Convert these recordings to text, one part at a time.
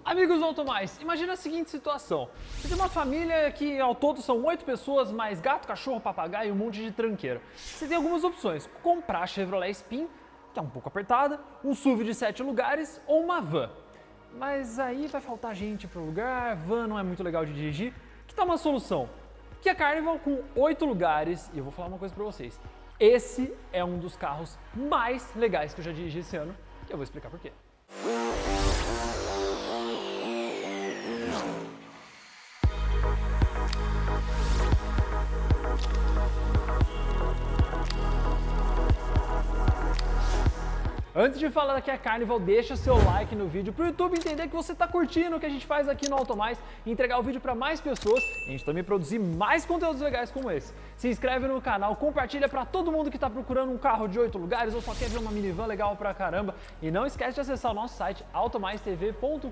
Amigos do Automais, imagina a seguinte situação. Você tem uma família que ao todo são 8 pessoas, mais gato, cachorro, papagaio e um monte de tranqueira. Você tem algumas opções, comprar a Chevrolet Spin, que é um pouco apertada, um SUV de 7 lugares ou uma van. Mas aí vai faltar gente para o lugar, van não é muito legal de dirigir. Que tal uma solução? Kia Carnival com 8 lugares, e eu vou falar uma coisa para vocês. Esse é um dos carros mais legais que eu já dirigi esse ano, e eu vou explicar por quê. Antes de falar da Kia Carnival, deixa seu like no vídeo para o YouTube entender que você está curtindo o que a gente faz aqui no Automais e entregar o vídeo para mais pessoas e a gente também produzir mais conteúdos legais como esse. Se inscreve no canal, compartilha para todo mundo que está procurando um carro de 8 lugares ou só quer ver uma minivan legal pra caramba e não esquece de acessar o nosso site automaistv.com.br.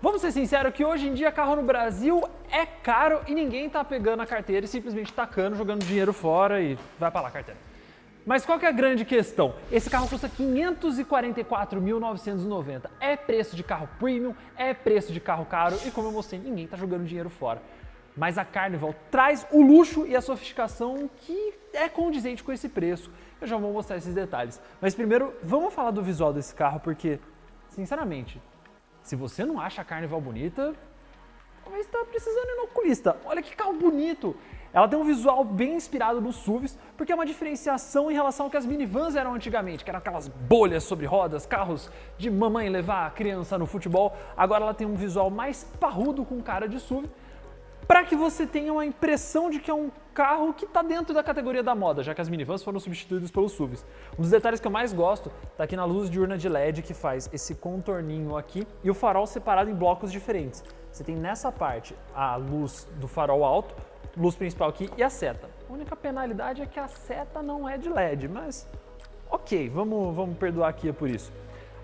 Vamos ser sinceros que hoje em dia carro no Brasil é caro e ninguém está pegando a carteira e simplesmente tacando, jogando dinheiro fora e vai para lá a carteira. Mas qual que é a grande questão? Esse carro custa R$ 544.990. É preço de carro premium, é preço de carro caro e como eu mostrei, ninguém está jogando dinheiro fora. Mas a Carnival traz o luxo e a sofisticação que é condizente com esse preço. Eu já vou mostrar esses detalhes. Mas primeiro, vamos falar do visual desse carro porque, sinceramente, se você não acha a Carnival bonita, talvez está precisando ir no oculista. Olha que carro bonito! Ela tem um visual bem inspirado nos SUVs, porque é uma diferenciação em relação ao que as minivans eram antigamente, que eram aquelas bolhas sobre rodas, carros de mamãe levar a criança no futebol. Agora ela tem um visual mais parrudo com cara de SUV, para que você tenha uma impressão de que é um carro que está dentro da categoria da moda, já que as minivans foram substituídas pelos SUVs. Um dos detalhes que eu mais gosto está aqui na luz diurna de LED, que faz esse contorninho aqui, e o farol separado em blocos diferentes. Você tem nessa parte a luz do farol alto, luz principal aqui e a seta. A única penalidade é que a seta não é de LED, mas ok, vamos perdoar a Kia por isso.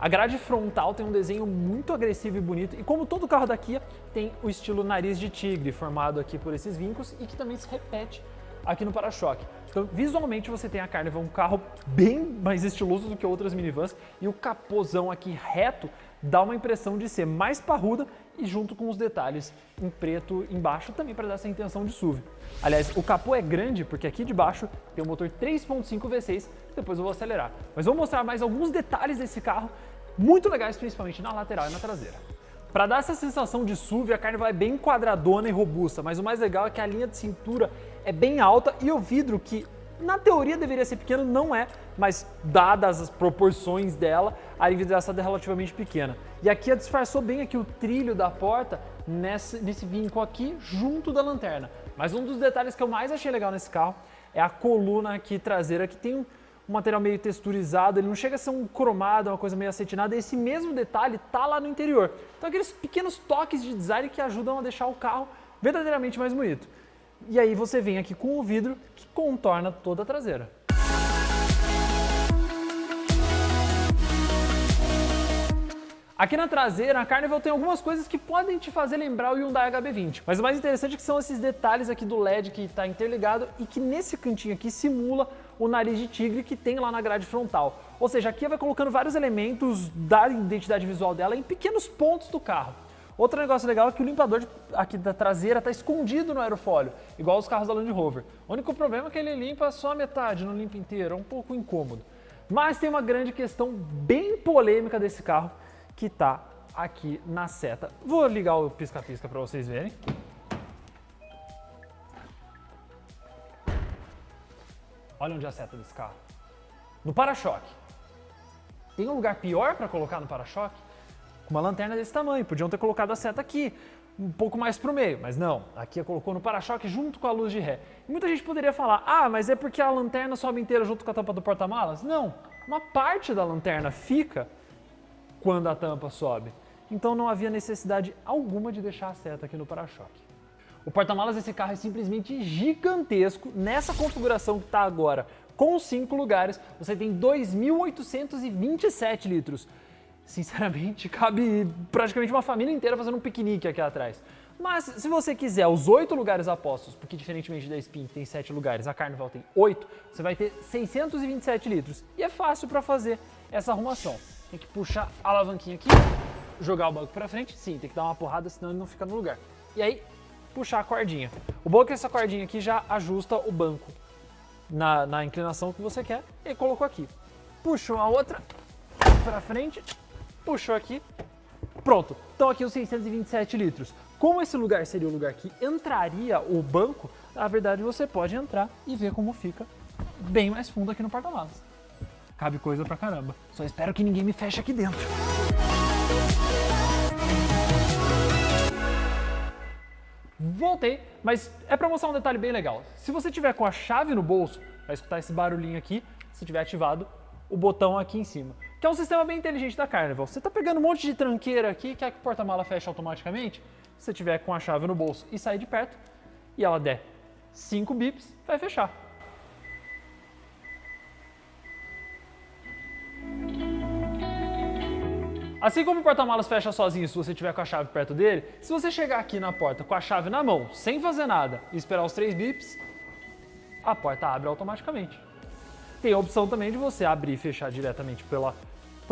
A grade frontal tem um desenho muito agressivo e bonito e como todo carro da Kia tem o estilo nariz de tigre formado aqui por esses vincos e que também se repete aqui no para-choque. Então visualmente você tem a Carnival, um carro bem mais estiloso do que outras minivans e o capôzão aqui reto dá uma impressão de ser mais parruda e junto com os detalhes em preto embaixo também para dar essa intenção de SUV. Aliás, o capô é grande porque aqui de baixo tem um motor 3.5 V6, depois eu vou acelerar. Mas vou mostrar mais alguns detalhes desse carro, muito legais principalmente na lateral e na traseira. Para dar essa sensação de SUV, a Carnival é bem quadradona e robusta, mas o mais legal é que a linha de cintura é bem alta e o vidro, que na teoria deveria ser pequeno, não é, mas dadas as proporções dela, a envidraçada é relativamente pequena. E aqui disfarçou bem aqui o trilho da porta nesse vinco aqui junto da lanterna. Mas um dos detalhes que eu mais achei legal nesse carro é a coluna aqui traseira, que tem um material meio texturizado, ele não chega a ser um cromado, uma coisa meio acetinada, esse mesmo detalhe tá lá no interior. Então aqueles pequenos toques de design que ajudam a deixar o carro verdadeiramente mais bonito. E aí você vem aqui com o vidro que contorna toda a traseira. Aqui na traseira, a Carnival tem algumas coisas que podem te fazer lembrar o Hyundai HB20. Mas o mais interessante é que são esses detalhes aqui do LED que está interligado e que nesse cantinho aqui simula o nariz de tigre que tem lá na grade frontal. Ou seja, aqui vai colocando vários elementos da identidade visual dela em pequenos pontos do carro. Outro negócio legal é que o limpador aqui da traseira está escondido no aerofólio, igual os carros da Land Rover. O único problema é que ele limpa só a metade, não limpa inteiro, é um pouco incômodo. Mas tem uma grande questão bem polêmica desse carro, que está aqui na seta. Vou ligar o pisca-pisca para vocês verem. Olha onde é a seta desse carro. No para-choque. Tem um lugar pior para colocar no para-choque? Com uma lanterna desse tamanho. Podiam ter colocado a seta aqui, um pouco mais para o meio, mas não. Aqui colocou no para-choque junto com a luz de ré. E muita gente poderia falar, mas é porque a lanterna sobe inteira junto com a tampa do porta-malas? Não, uma parte da lanterna fica quando a tampa sobe. Então não havia necessidade alguma de deixar a seta aqui no para-choque. O porta-malas desse carro é simplesmente gigantesco. Nessa configuração que está agora, com 5 lugares, você tem 2.827 litros. Sinceramente, cabe praticamente uma família inteira fazendo um piquenique aqui atrás. Mas se você quiser os 8 lugares apostos, porque diferentemente da Spin que tem 7 lugares, a Carnival tem 8, você vai ter 627 litros. E é fácil para fazer essa arrumação. Tem que puxar a alavanquinha aqui, jogar o banco para frente, sim, tem que dar uma porrada, senão ele não fica no lugar. E aí, puxar a cordinha. O bom é que essa cordinha aqui já ajusta o banco na inclinação que você quer e colocou aqui. Puxou a outra para frente, puxou aqui, pronto. Então aqui os 627 litros. Como esse lugar seria o lugar que entraria o banco, na verdade você pode entrar e ver como fica bem mais fundo aqui no porta-malas. Cabe coisa pra caramba. Só espero que ninguém me feche aqui dentro. Voltei, mas é pra mostrar um detalhe bem legal. Se você tiver com a chave no bolso, vai escutar esse barulhinho aqui, se tiver ativado o botão aqui em cima. Que é um sistema bem inteligente da Carnival. Você tá pegando um monte de tranqueira aqui, quer que o porta-mala feche automaticamente? Se você tiver com a chave no bolso e sair de perto, e ela der 5 bips, vai fechar. Assim como o porta-malas fecha sozinho se você estiver com a chave perto dele, se você chegar aqui na porta com a chave na mão, sem fazer nada, e esperar os 3 bips, a porta abre automaticamente. Tem a opção também de você abrir e fechar diretamente pelo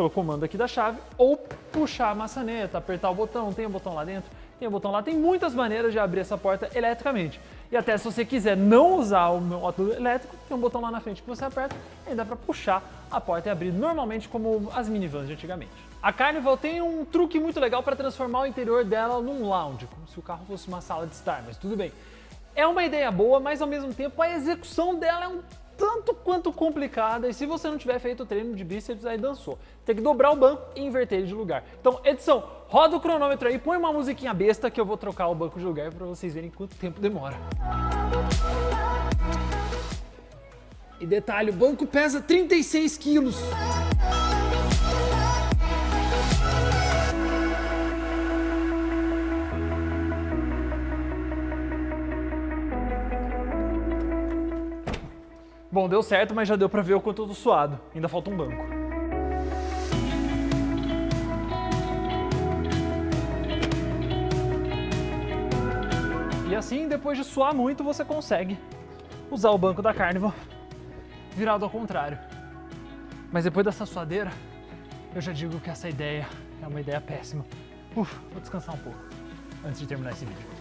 comando aqui da chave, ou puxar a maçaneta, apertar o botão, tem um botão lá dentro, tem um botão lá, tem muitas maneiras de abrir essa porta eletricamente. E até se você quiser não usar o método elétrico, tem um botão lá na frente que você aperta e dá para puxar a porta e abrir normalmente como as minivans de antigamente. A Carnival tem um truque muito legal para transformar o interior dela num lounge, como se o carro fosse uma sala de estar, mas tudo bem. É uma ideia boa, mas ao mesmo tempo a execução dela é um tanto quanto complicada, e se você não tiver feito o treino de bíceps, aí dançou. Tem que dobrar o banco e inverter ele de lugar. Então, edição, roda o cronômetro aí, põe uma musiquinha besta que eu vou trocar o banco de lugar para vocês verem quanto tempo demora. E detalhe, o banco pesa 36 quilos. Bom, deu certo, mas já deu pra ver o quanto eu tô suado. Ainda falta um banco. E assim, depois de suar muito, você consegue usar o banco da Carnival virado ao contrário. Mas depois dessa suadeira, eu já digo que essa ideia é uma ideia péssima. Vou descansar um pouco antes de terminar esse vídeo.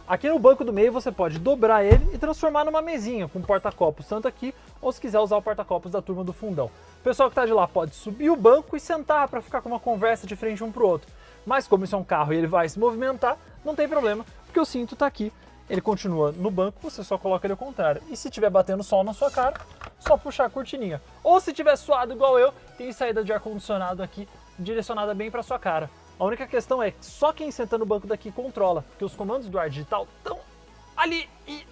Aqui no banco do meio você pode dobrar ele e transformar numa mesinha com porta-copos, tanto aqui ou se quiser usar o porta-copos da turma do fundão. O pessoal que está de lá pode subir o banco e sentar para ficar com uma conversa de frente um para o outro. Mas como isso é um carro e ele vai se movimentar, não tem problema, porque o cinto está aqui. Ele continua no banco, você só coloca ele ao contrário. E se estiver batendo sol na sua cara, só puxar a cortininha. Ou se estiver suado igual eu, tem saída de ar-condicionado aqui direcionada bem para sua cara. A única questão é que só quem senta no banco daqui controla, porque os comandos do ar digital estão ali e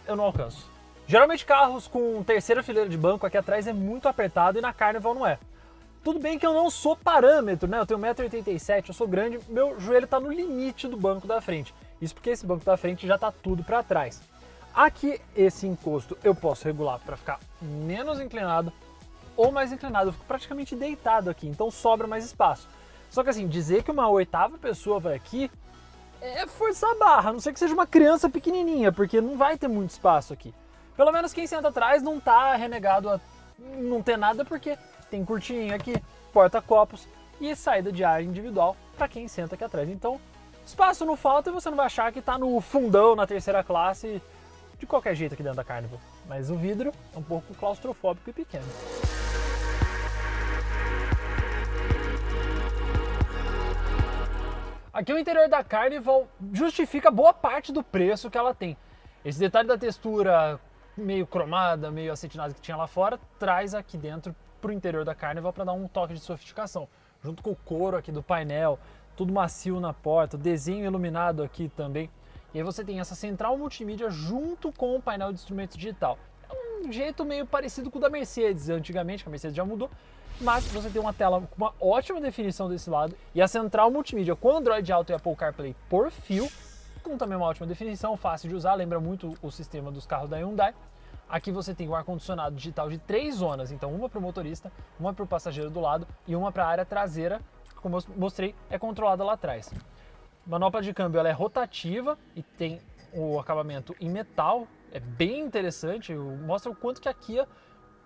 eu não alcanço. Geralmente carros com terceira fileira de banco aqui atrás é muito apertado e na Carnival não é. Tudo bem que eu não sou parâmetro, né? Eu tenho 1,87 m, eu sou grande, meu joelho está no limite do banco da frente. Isso porque esse banco da frente já está tudo para trás. Aqui, esse encosto eu posso regular para ficar menos inclinado ou mais inclinado. Eu fico praticamente deitado aqui, então sobra mais espaço. Só que assim, dizer que uma oitava pessoa vai aqui é forçar a barra, a não ser que seja uma criança pequenininha, porque não vai ter muito espaço aqui. Pelo menos quem senta atrás não tá renegado a não ter nada, porque tem cortininha aqui, porta-copos e saída de ar individual para quem senta aqui atrás. Então, espaço não falta e você não vai achar que tá no fundão, na terceira classe, de qualquer jeito aqui dentro da Carnival. Mas o vidro é um pouco claustrofóbico e pequeno. Aqui o interior da Carnival justifica boa parte do preço que ela tem. Esse detalhe da textura meio cromada, meio acetinada que tinha lá fora, traz aqui dentro para o interior da Carnival para dar um toque de sofisticação. Junto com o couro aqui do painel, tudo macio na porta, desenho iluminado aqui também. E aí você tem essa central multimídia junto com o painel de instrumento digital. É um jeito meio parecido com o da Mercedes, antigamente, que a Mercedes já mudou. Mas você tem uma tela com uma ótima definição desse lado e a central multimídia com Android Auto e Apple CarPlay por fio, com também uma ótima definição, fácil de usar, lembra muito o sistema dos carros da Hyundai. Aqui você tem o ar-condicionado digital de 3 zonas, então uma para o motorista, uma para o passageiro do lado e uma para a área traseira, que como eu mostrei, é controlada lá atrás. A manopla de câmbio ela é rotativa e tem o acabamento em metal, É bem interessante, mostra o quanto que a Kia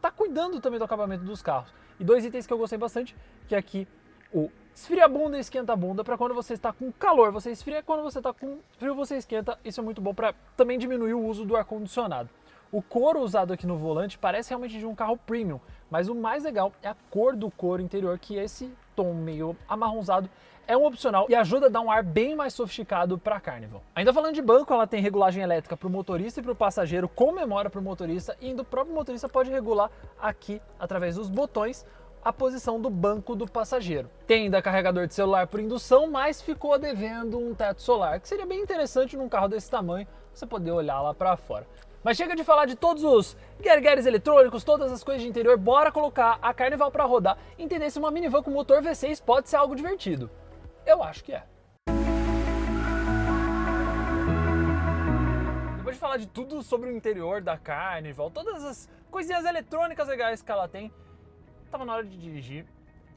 tá cuidando também do acabamento dos carros. E dois itens que eu gostei bastante, que é aqui o esfria a bunda e esquenta a bunda, para quando você está com calor você esfria, quando você está com frio você esquenta. Isso é muito bom para também diminuir o uso do ar-condicionado. O couro usado aqui no volante parece realmente de um carro premium, mas o mais legal é a cor do couro interior, que esse tom meio amarronzado é um opcional e ajuda a dar um ar bem mais sofisticado para a Carnival. Ainda falando de banco, ela tem regulagem elétrica para o motorista e para o passageiro, com memória para o motorista, e ainda o próprio motorista pode regular aqui, através dos botões, a posição do banco do passageiro. Tem ainda carregador de celular por indução, mas ficou devendo um teto solar, que seria bem interessante num carro desse tamanho, você poder olhar lá para fora. Mas chega de falar de todos os guergueres eletrônicos, todas as coisas de interior, bora colocar a Carnival para rodar e entender se uma minivan com motor V6 pode ser algo divertido. Eu acho que é. Depois de falar de tudo sobre o interior da Carnival, todas as coisinhas eletrônicas legais que ela tem, tava na hora de dirigir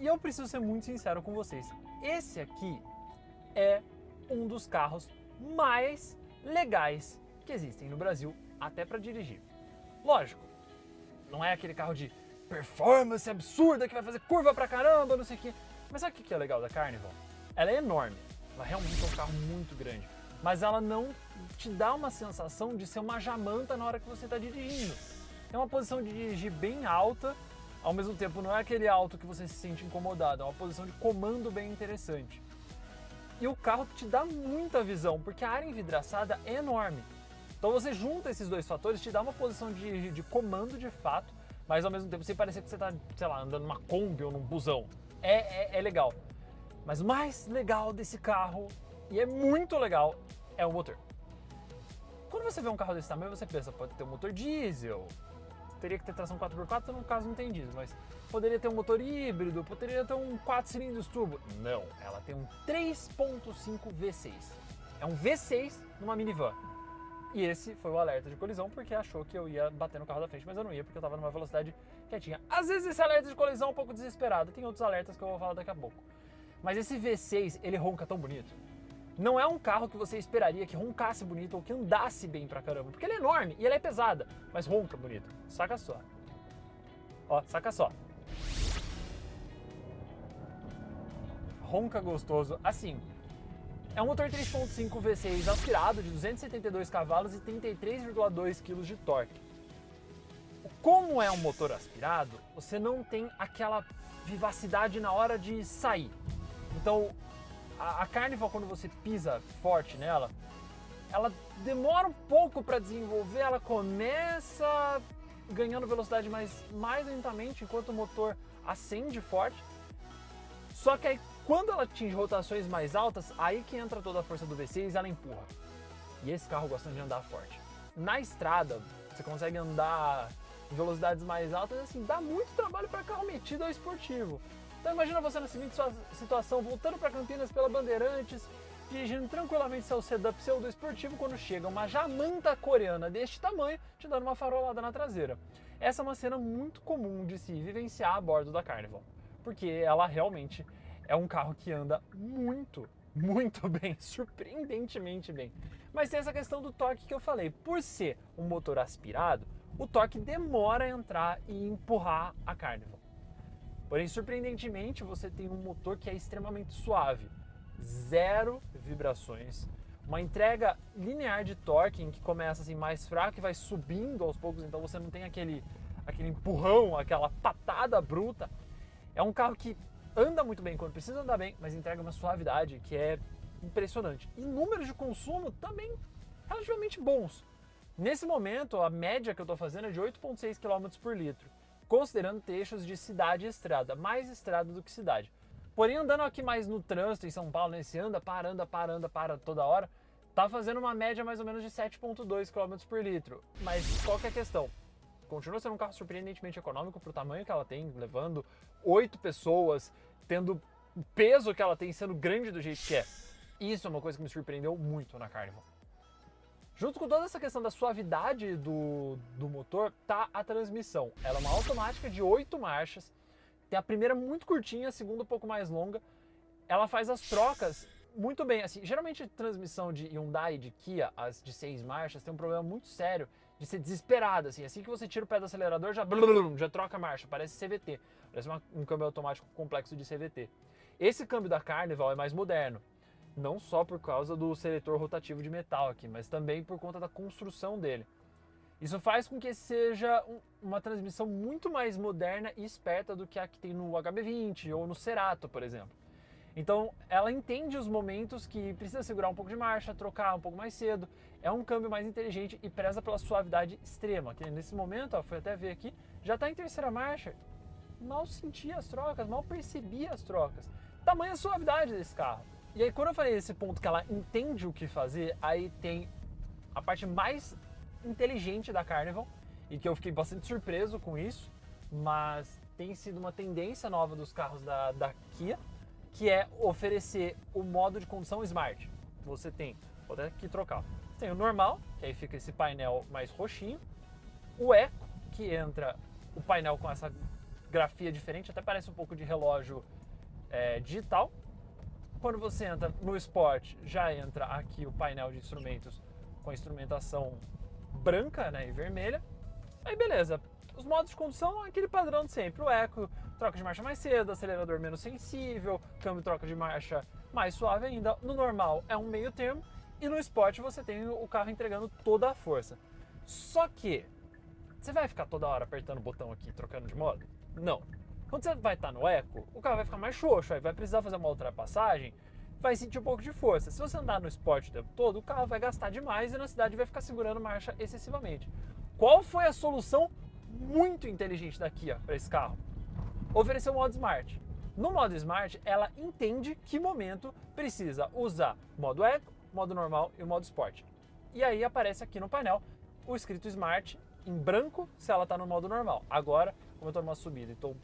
e eu preciso ser muito sincero com vocês. Esse aqui é um dos carros mais legais que existem no Brasil, até para dirigir. Lógico, não é aquele carro de performance absurda que vai fazer curva pra caramba, não sei o quê. Mas sabe o que é legal da Carnival? Ela é enorme, ela realmente é um carro muito grande, mas ela não te dá uma sensação de ser uma jamanta na hora que você está dirigindo. É uma posição de dirigir bem alta, ao mesmo tempo não é aquele alto que você se sente incomodado, é uma posição de comando bem interessante. E o carro te dá muita visão, porque a área envidraçada é enorme. Então você junta esses dois fatores, te dá uma posição de comando de fato, mas ao mesmo tempo sem parecer que você está, sei lá, andando numa Kombi ou num busão. É legal. Mas o mais legal desse carro, e é muito legal, é o motor. Quando você vê um carro desse tamanho, você pensa, pode ter um motor diesel, teria que ter tração 4x4, no caso não tem diesel, mas poderia ter um motor híbrido, poderia ter um 4 cilindros turbo. Não, ela tem um 3.5 V6. É um V6 numa minivan. E esse foi o alerta de colisão, porque achou que eu ia bater no carro da frente, mas eu não ia, porque eu estava numa velocidade quietinha. Às vezes esse alerta de colisão é um pouco desesperado, tem outros alertas que eu vou falar daqui a pouco. Mas esse V6, ele ronca tão bonito. Não é um carro que você esperaria que roncasse bonito ou que andasse bem pra caramba, porque ele é enorme e ele é pesada, mas ronca bonito. Saca só. Ó, saca só. Ronca gostoso, assim. É um motor 3.5 V6 aspirado de 272 cavalos e 33,2 kg de torque. Como é um motor aspirado, você não tem aquela vivacidade na hora de sair. Então, a Carnival, quando você pisa forte nela, ela demora um pouco para desenvolver, ela começa ganhando velocidade mais lentamente, enquanto o motor acende forte. Só que aí, quando ela atinge rotações mais altas, aí que entra toda a força do V6 e ela empurra. E esse carro gosta de andar forte. Na estrada, você consegue andar em velocidades mais altas, assim, dá muito trabalho para carro metido ao esportivo. Então imagina você na seguinte situação, voltando para Campinas pela Bandeirantes, dirigindo tranquilamente seu sedã pseudo esportivo, quando chega uma jamanta coreana deste tamanho, te dando uma farolada na traseira. Essa é uma cena muito comum de se vivenciar a bordo da Carnival, porque ela realmente é um carro que anda muito bem, surpreendentemente bem. Mas tem essa questão do torque que eu falei. Por ser um motor aspirado, o torque demora a entrar e empurrar a Carnival. Porém, surpreendentemente, você tem um motor que é extremamente suave, zero vibrações, uma entrega linear de torque em que começa assim mais fraco e vai subindo aos poucos, então você não tem aquele empurrão, aquela patada bruta. É um carro que anda muito bem quando precisa andar bem, mas entrega uma suavidade que é impressionante. E números de consumo também relativamente bons. Nesse momento, a média que eu estou fazendo é de 8,6 km por litro, considerando trechos de cidade e estrada, mais estrada do que cidade. Porém, andando aqui mais no trânsito em São Paulo, nesse para toda hora, tá fazendo uma média mais ou menos de 7,2 km por litro. Mas qual que é a questão? Continua sendo um carro surpreendentemente econômico para o tamanho que ela tem, levando 8 pessoas, tendo o peso que ela tem, sendo grande do jeito que é. Isso é uma coisa que me surpreendeu muito na Carnival. Junto com toda essa questão da suavidade do motor, tá a transmissão. Ela é uma automática de 8 marchas, tem a primeira muito curtinha, a segunda um pouco mais longa. Ela faz as trocas muito bem. Assim, geralmente transmissão de Hyundai e de Kia, as de 6 marchas, tem um problema muito sério de ser desesperada, assim que você tira o pé do acelerador já troca a marcha, parece CVT, parece um câmbio automático complexo de CVT. Esse câmbio da Carnival é mais moderno, não só por causa do seletor rotativo de metal aqui, mas também por conta da construção dele. Isso faz com que seja uma transmissão muito mais moderna e esperta do que a que tem no HB20 ou no Cerato, por exemplo. Então, ela entende os momentos que precisa segurar um pouco de marcha, trocar um pouco mais cedo. É um câmbio mais inteligente e preza pela suavidade extrema. Que nesse momento, ó, fui até ver aqui, já está em terceira marcha. Mal sentia as trocas, mal percebia as trocas. Tamanha suavidade desse carro. E aí, quando eu falei esse ponto que ela entende o que fazer, aí tem a parte mais inteligente da Carnival, e que eu fiquei bastante surpreso com isso, mas tem sido uma tendência nova dos carros da Kia, que é oferecer o modo de condução Smart. Você tem, vou até aqui trocar, tem o normal, que aí fica esse painel mais roxinho, o Eco, que entra o painel com essa grafia diferente, até parece um pouco de relógio digital. Quando você entra no Sport, já entra aqui o painel de instrumentos com a instrumentação branca, né, e vermelha. Aí beleza, os modos de condução é aquele padrão de sempre, o Eco, troca de marcha mais cedo, acelerador menos sensível, câmbio troca de marcha mais suave ainda. No normal é um meio termo e no Sport você tem o carro entregando toda a força. Só que você vai ficar toda hora apertando o botão aqui, trocando de modo? Não. Quando você vai estar no Eco, o carro vai ficar mais xoxo, aí vai precisar fazer uma ultrapassagem, vai sentir um pouco de força. Se você andar no Sport o tempo todo, o carro vai gastar demais e na cidade vai ficar segurando marcha excessivamente. Qual foi a solução muito inteligente da Kia para esse carro? Oferecer o modo Smart. No modo Smart, ela entende que momento precisa usar modo Eco, modo normal e o modo Sport. E aí aparece aqui no painel o escrito Smart em branco se ela está no modo normal. Agora, como eu estou numa subida e estou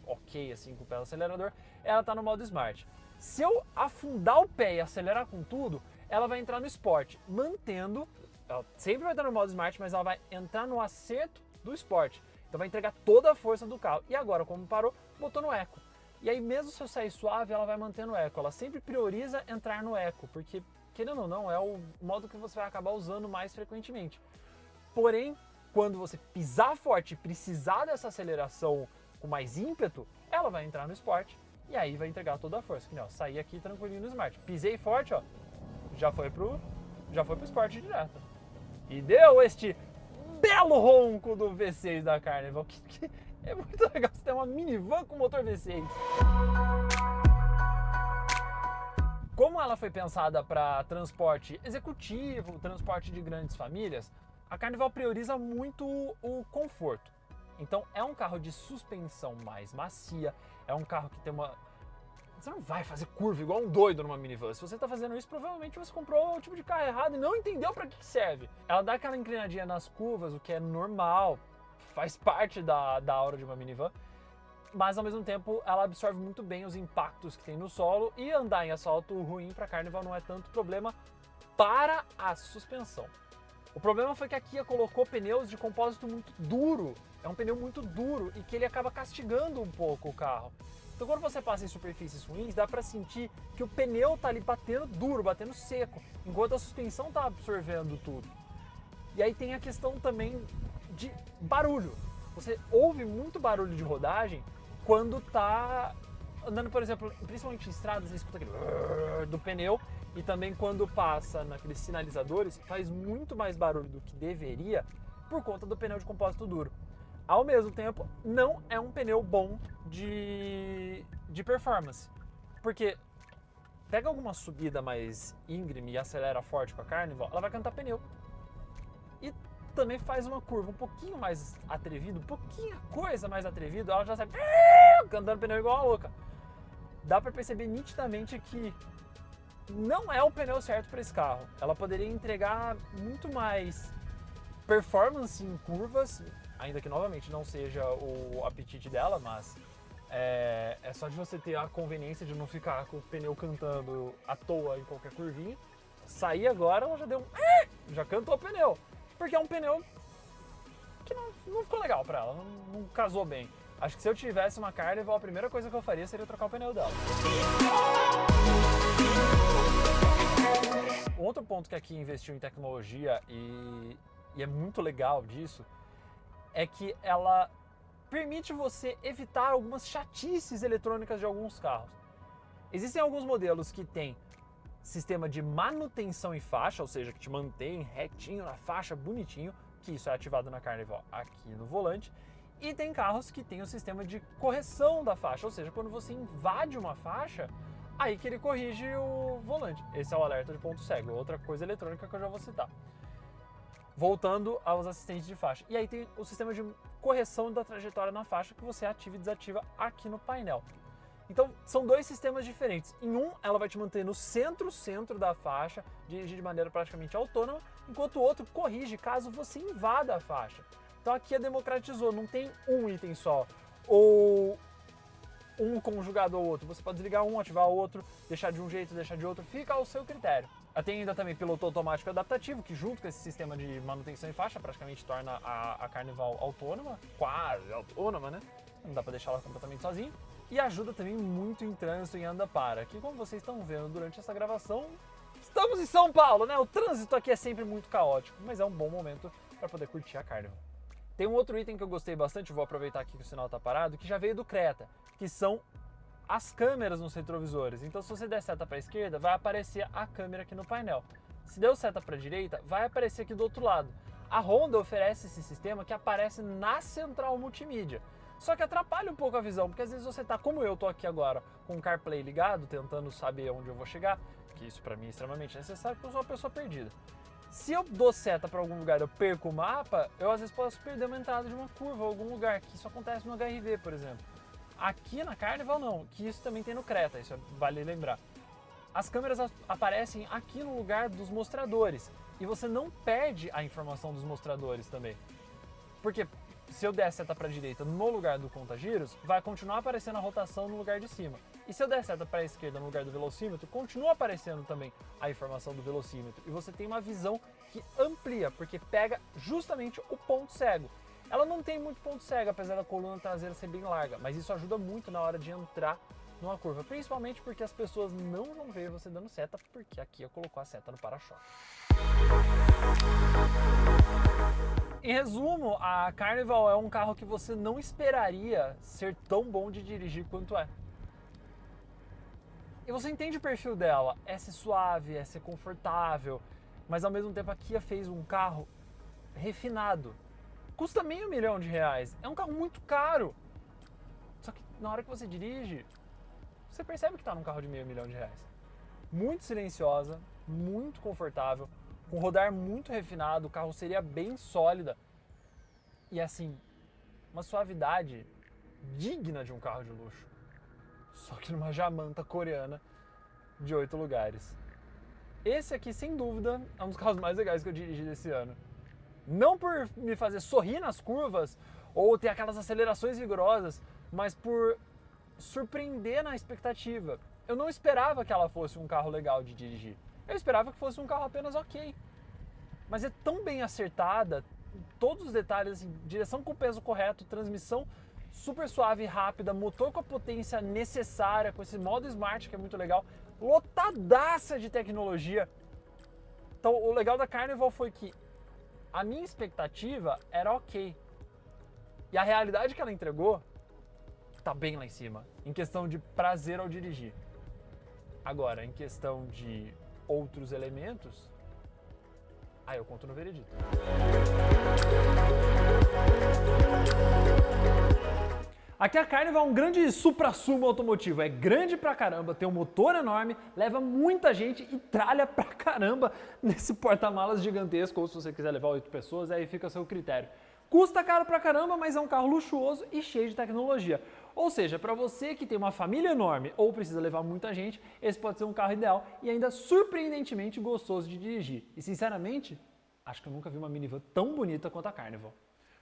ok assim com o pé do acelerador, ela está no modo Smart. Se eu afundar o pé e acelerar com tudo, ela vai entrar no Sport, mantendo, ela sempre vai estar no modo Smart, mas ela vai entrar no acerto do Sport. Então vai entregar toda a força do carro. E agora, como parou, botou no Eco. E aí mesmo se eu sair suave, ela vai manter no Eco. Ela sempre prioriza entrar no Eco, porque, querendo ou não, é o modo que você vai acabar usando mais frequentemente. Porém, quando você pisar forte e precisar dessa aceleração com mais ímpeto, ela vai entrar no Sport e aí vai entregar toda a força. Que nem, ó, saí aqui tranquilinho no Smart. Pisei forte, ó, já foi pro Sport direto. E deu este belo ronco do V6 da Carnival, que é muito legal você ter uma minivan com motor V6. Como ela foi pensada para transporte executivo, transporte de grandes famílias, a Carnival prioriza muito o conforto. Então é um carro de suspensão mais macia, é um carro que tem uma... Você não vai fazer curva igual um doido numa minivan. Se você está fazendo isso, provavelmente você comprou o tipo de carro errado e não entendeu para que serve. Ela dá aquela inclinadinha nas curvas, o que é normal, faz parte da aura de uma minivan, mas ao mesmo tempo ela absorve muito bem os impactos que tem no solo e andar em asfalto ruim para Carnival não é tanto problema para a suspensão. O problema foi que a Kia colocou pneus de compósito muito duro, é um pneu muito duro e que ele acaba castigando um pouco o carro. Então quando você passa em superfícies ruins, dá para sentir que o pneu tá ali batendo duro, batendo seco, enquanto a suspensão tá absorvendo tudo. E aí tem a questão também de barulho. Você ouve muito barulho de rodagem quando tá andando, por exemplo, principalmente em estradas, você escuta aquele do pneu, e também quando passa naqueles sinalizadores, faz muito mais barulho do que deveria por conta do pneu de compósito duro. Ao mesmo tempo, não é um pneu bom de performance, porque pega alguma subida mais íngreme e acelera forte com a Carnival, ela vai cantar pneu. E também faz uma curva um pouquinho mais atrevida, pouquinha coisa mais atrevida, ela já sai cantando pneu igual a louca. Dá para perceber nitidamente que não é o pneu certo para esse carro. Ela poderia entregar muito mais performance em curvas, ainda que novamente não seja o apetite dela, mas é só de você ter a conveniência de não ficar com o pneu cantando à toa em qualquer curvinha. Sair agora, ela já deu já cantou o pneu, porque é um pneu que não ficou legal para ela, não casou bem. Acho que se eu tivesse uma Carnival, a primeira coisa que eu faria seria trocar o pneu dela. Outro ponto que aqui investiu em tecnologia e e é muito legal disso, é que ela permite você evitar algumas chatices eletrônicas de alguns carros. Existem alguns modelos que têm sistema de manutenção em faixa, ou seja, que te mantém retinho na faixa, bonitinho, que isso é ativado na Carnival aqui no volante. E tem carros que tem o sistema de correção da faixa, ou seja, quando você invade uma faixa, aí que ele corrige o volante. Esse é o alerta de ponto cego, outra coisa eletrônica que eu já vou citar. Voltando aos assistentes de faixa. E aí tem o sistema de correção da trajetória na faixa que você ativa e desativa aqui no painel. Então, são dois sistemas diferentes. Em um, ela vai te manter no centro da faixa, dirigir de maneira praticamente autônoma, enquanto o outro corrige caso você invada a faixa. Então aqui democratizou, não tem um item só, ou um conjugado ao outro. Você pode desligar um, ativar o outro, deixar de um jeito, deixar de outro, fica ao seu critério. Tem ainda também piloto automático adaptativo, que junto com esse sistema de manutenção em faixa, praticamente torna a Carnival autônoma, quase autônoma, né? Não dá para deixar ela completamente sozinha. E ajuda também muito em trânsito em anda-para, que como vocês estão vendo durante essa gravação, estamos em São Paulo, né? O trânsito aqui é sempre muito caótico, mas é um bom momento para poder curtir a Carnival. Tem um outro item que eu gostei bastante, vou aproveitar aqui que o sinal está parado, que já veio do Creta, que são as câmeras nos retrovisores. Então se você der seta para a esquerda, vai aparecer a câmera aqui no painel. Se deu seta para a direita, vai aparecer aqui do outro lado. A Honda oferece esse sistema que aparece na central multimídia. Só que atrapalha um pouco a visão, porque às vezes você tá, como eu tô aqui agora, com o CarPlay ligado, tentando saber onde eu vou chegar, que isso para mim é extremamente necessário, porque eu sou uma pessoa perdida. Se eu dou seta para algum lugar, eu perco o mapa, eu às vezes posso perder uma entrada de uma curva ou algum lugar, que isso acontece no HRV, por exemplo. Aqui na Carnival não, que isso também tem no Creta, isso vale lembrar. As câmeras aparecem aqui no lugar dos mostradores e você não perde a informação dos mostradores também. Porque se eu der seta para a direita no lugar do conta-giros, vai continuar aparecendo a rotação no lugar de cima. E se eu der seta para a esquerda no lugar do velocímetro, continua aparecendo também a informação do velocímetro. E você tem uma visão que amplia, porque pega justamente o ponto cego. Ela não tem muito ponto cego, apesar da coluna traseira ser bem larga, mas isso ajuda muito na hora de entrar numa curva, principalmente porque as pessoas não vão ver você dando seta, porque aqui eu colocou a seta no para-choque. Em resumo, a Carnival é um carro que você não esperaria ser tão bom de dirigir quanto é. E você entende o perfil dela, é ser suave, é ser confortável, mas ao mesmo tempo a Kia fez um carro refinado. Custa R$500 mil, é um carro muito caro. Só que na hora que você dirige, você percebe que está num carro de R$500 mil. Muito silenciosa, muito confortável, com rodar muito refinado, carroceria bem sólida e assim, uma suavidade digna de um carro de luxo. Só que numa jamanta coreana de 8 lugares. Esse aqui, sem dúvida, é um dos carros mais legais que eu dirigi desse ano. Não por me fazer sorrir nas curvas ou ter aquelas acelerações vigorosas, mas por surpreender na expectativa. Eu não esperava que ela fosse um carro legal de dirigir. Eu esperava que fosse um carro apenas ok. Mas é tão bem acertada, todos os detalhes, assim, direção com o peso correto, transmissão super suave e rápida, motor com a potência necessária, com esse modo Smart que é muito legal, lotadaça de tecnologia. Então o legal da Carnival foi que a minha expectativa era ok. E a realidade que ela entregou tá bem lá em cima, em questão de prazer ao dirigir. Agora, em questão de outros elementos, aí eu conto no veredito. Aqui a Carnival é um grande supra-sumo automotivo, é grande pra caramba, tem um motor enorme, leva muita gente e tralha pra caramba nesse porta-malas gigantesco, ou se você quiser levar 8 pessoas, aí fica a seu critério. Custa caro pra caramba, mas é um carro luxuoso e cheio de tecnologia. Ou seja, para você que tem uma família enorme ou precisa levar muita gente, esse pode ser um carro ideal e ainda surpreendentemente gostoso de dirigir. E sinceramente, acho que eu nunca vi uma minivan tão bonita quanto a Carnival.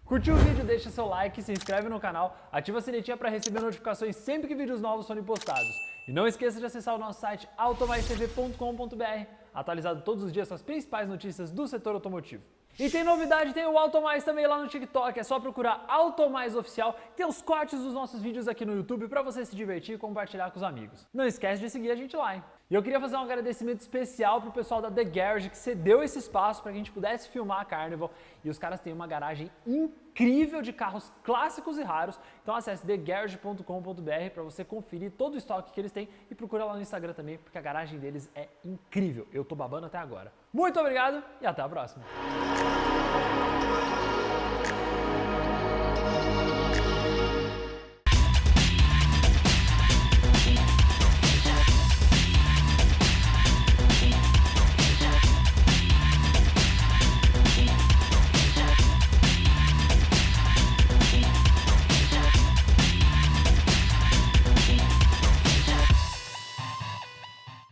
Curtiu o vídeo? Deixa seu like, se inscreve no canal, ativa a sinetinha para receber notificações sempre que vídeos novos forem postados. E não esqueça de acessar o nosso site automaistv.com.br, atualizado todos os dias com as principais notícias do setor automotivo. E tem novidade, tem o Automais também lá no TikTok, é só procurar Automais Oficial, tem os cortes dos nossos vídeos aqui no YouTube para você se divertir e compartilhar com os amigos. Não esquece de seguir a gente lá, hein? E eu queria fazer um agradecimento especial pro pessoal da The Garage que cedeu esse espaço para que a gente pudesse filmar a Carnival. E os caras têm uma garagem incrível de carros clássicos e raros. Então acesse thegarage.com.br para você conferir todo o estoque que eles têm e procura lá no Instagram também, porque a garagem deles é incrível. Eu tô babando até agora. Muito obrigado e até a próxima.